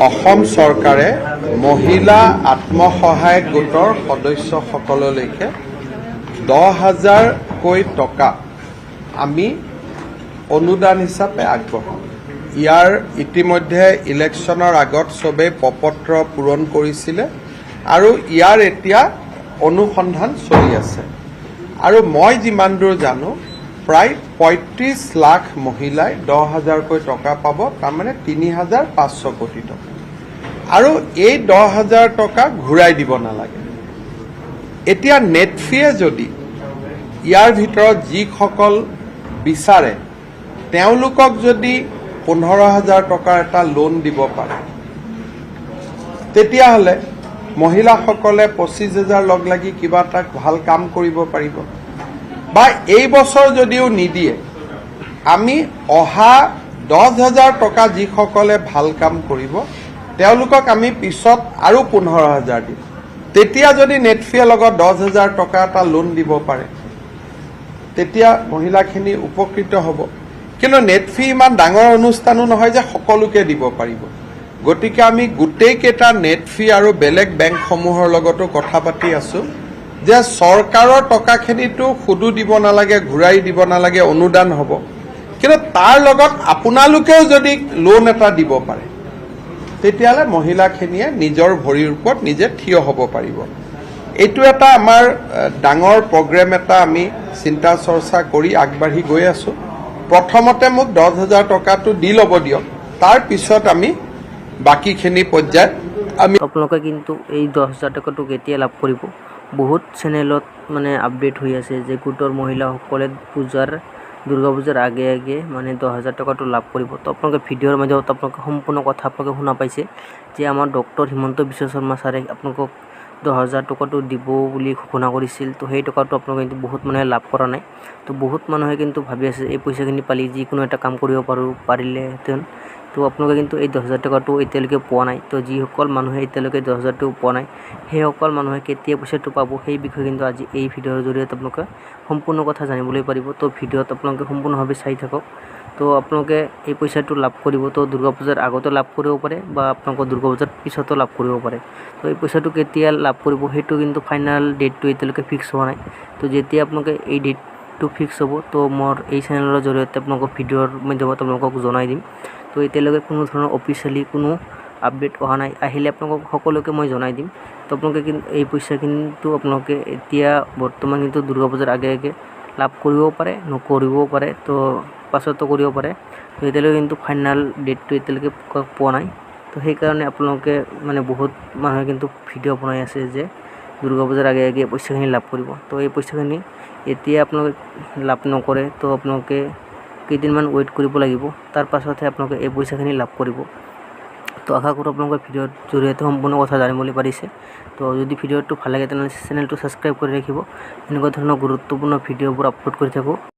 অসম চৰকাৰে মহিলা আত্মসহায়ক গোটৰ সদস্যসকললৈকে 10,000কৈ টকা আমি অনুদান হিচাপে আগবঢ়াম। ইয়াৰ ইতিমধ্যে ইলেকশ্যনৰ আগত সবেই প্ৰপত্ৰ পূৰণ কৰিছিলে আৰু ইয়াৰ এতিয়া অনুসন্ধান চলি আছে। আৰু মই যিমান দূৰ জানো প্ৰায় 35 লাখ মহিলাই 10,000কৈ টকা পাব, তাৰমানে 3,500 কোটি টকা। আৰু এই 10,000 টকা ঘূৰাই দিব নালাগে। এতিয়া নেটফিয়ে যদি ইয়াৰ ভিতৰত যিসকল বিচাৰে তেওঁলোকক যদি 15,000 টকাৰ এটা লোন দিব পাৰে, তেতিয়াহ'লে মহিলাসকলে 25,000 লগ লাগি কিবা এটা ভাল কাম কৰিব পাৰিব। বা এই বছৰ যদিও নিদিয়ে, আমি অহা 10,000 টকা যিসকলে ভাল কাম কৰিব তেওঁলোকক আমি পিছত আৰু 15,000 দিম। তেতিয়া যদি নেটফিয়ে লগত 10,000 টকা এটা লোন দিব পাৰে, তেতিয়া মহিলাখিনি উপকৃত হ'ব। কিন্তু নেটফি ইমান ডাঙৰ অনুষ্ঠানো নহয় যে সকলোকে দিব পাৰিব। গতিকে আমি গোটেইকেইটা নেটফি আৰু বেলেগ বেংকসমূহৰ লগতো কথা পাতি আছো যে চৰকাৰৰ টকাখিনিতো সুদো দিব নালাগে, ঘূৰাই দিব নালাগে, অনুদান হ'ব। কিন্তু তাৰ লগত আপোনালোকেও যদি লোন এটা দিব পাৰে, তেতিয়াহ'লে মহিলাখিনিয়ে নিজৰ ভৰিৰ ওপৰত নিজে থিয় হ'ব পাৰিব। এইটো এটা আমাৰ ডাঙৰ প্ৰগ্ৰেম এটা আমি চিন্তা চৰ্চা কৰি আগবাঢ়ি গৈ আছো। প্ৰথমতে মোক 10,000 টকাটো দি ল'ব দিয়ক, তাৰ পিছত আমি বাকীখিনি পৰ্যায়ত আমি আপোনালোকে কিন্তু এই 10,000 টকাটো কেতিয়া লাভ কৰিব? বহুত চেনেলত মানে আপডেট হৈ আছে যে গোটৰ মহিলাসকলে দুৰ্গা পূজাৰ আগে আগে মানে 10,000 টকাটো লাভ কৰিব। তো আপোনালোকে ভিডিঅ'ৰ মাজত আপোনালোকে সম্পূৰ্ণ কথা আপোনালোকে শুনা পাইছে যে আমাৰ ডক্টৰ হিমন্ত বিশ্ব শৰ্মা ছাৰে আপোনালোকক 10,000 টকাটো দিব বুলি ঘোষণা কৰিছিল। তো সেই টকাটো আপোনালোকে কিন্তু বহুত মানুহে লাভ কৰা নাই। তো বহুত মানুহে কিন্তু ভাবি আছে এই পইচাখিনি পালি যিকোনো এটা কাম কৰিব পাৰিলেহেঁতেন। তো আপোনালোকে কিন্তু এই 10,000 টকাটো এতিয়ালৈকে পোৱা নাই। তো যিসকল মানুহে এতিয়ালৈকে 10,000 টকা পোৱা নাই, সেইসকল মানুহে কেতিয়া পইচাটো পাব সেই বিষয়ে কিন্তু আজি এই ভিডিঅ'ৰ জৰিয়তে আপোনালোকে সম্পূৰ্ণ কথা জানিবলৈ পাৰিব। তো ভিডিঅ'ত আপোনালোকে সম্পূৰ্ণভাৱে চাই থাকক। তো আপোনালোকে এই পইচাটো লাভ কৰিব। তো দুৰ্গা পূজাৰ আগতো লাভ কৰিব পাৰে বা আপোনালোকৰ দুৰ্গা পূজাৰ পিছতো লাভ কৰিব পাৰে। তো এই পইচাটো কেতিয়া লাভ কৰিব সেইটো কিন্তু ফাইনেল ডেটটো এতিয়ালৈকে ফিক্স হোৱা নাই। তো যেতিয়া আপোনালোকে এই ডেটটো ফিক্স হ'ব, তো মোৰ এই চেনেলৰ জৰিয়তে আপোনালোকক ভিডিঅ'ৰ মাধ্যমত আপোনালোকক জনাই দিম। তো এতিয়ালৈকে কোনো ধৰণৰ অফিচিয়েলি কোনো আপডেট অহা নাই, আহিলে আপোনালোকক সকলোকে মই জনাই দিম। তো আপোনালোকে কিন্তু এই পইচা কিন্তু আপোনালোকে এতিয়া বৰ্তমান কিন্তু দুৰ্গা পূজাৰ আগে আগে লাভ কৰিবও পাৰে, নকৰিবও পাৰে, তো পাছতো কৰিব পাৰে। তো এতিয়ালৈকে কিন্তু ফাইনেল ডেটটো এতিয়ালৈকে পোৱা নাই। তো সেইকাৰণে আপোনালোকে মানে বহুত মানুহে কিন্তু ভিডিঅ' বনাই আছে যে দুৰ্গা পূজাৰ আগে আগে পইচাখিনি লাভ কৰিব। তো এই পইচাখিনি এতিয়া আপোনালোকে লাভ নকৰে, তো আপোনালোকে কেইদিনমান ৱেইট কৰিব লাগিব, তাৰ পাছতহে আপোনালোকে এই পইচাখিনি লাভ কৰিব। তো আশা কৰোঁ আপোনালোকে ভিডিঅ'ৰ জৰিয়তে সম্পূৰ্ণ কথা জানিবলৈ পাৰিছে। তো যদি ভিডিঅ'টো ভাল লাগে তেনেহ'লে চেনেলটো ছাবস্ক্ৰাইব কৰি ৰাখিব। এনেকুৱা ধৰণৰ গুৰুত্বপূৰ্ণ ভিডিঅ'বোৰ আপলোড কৰি থাকোঁ।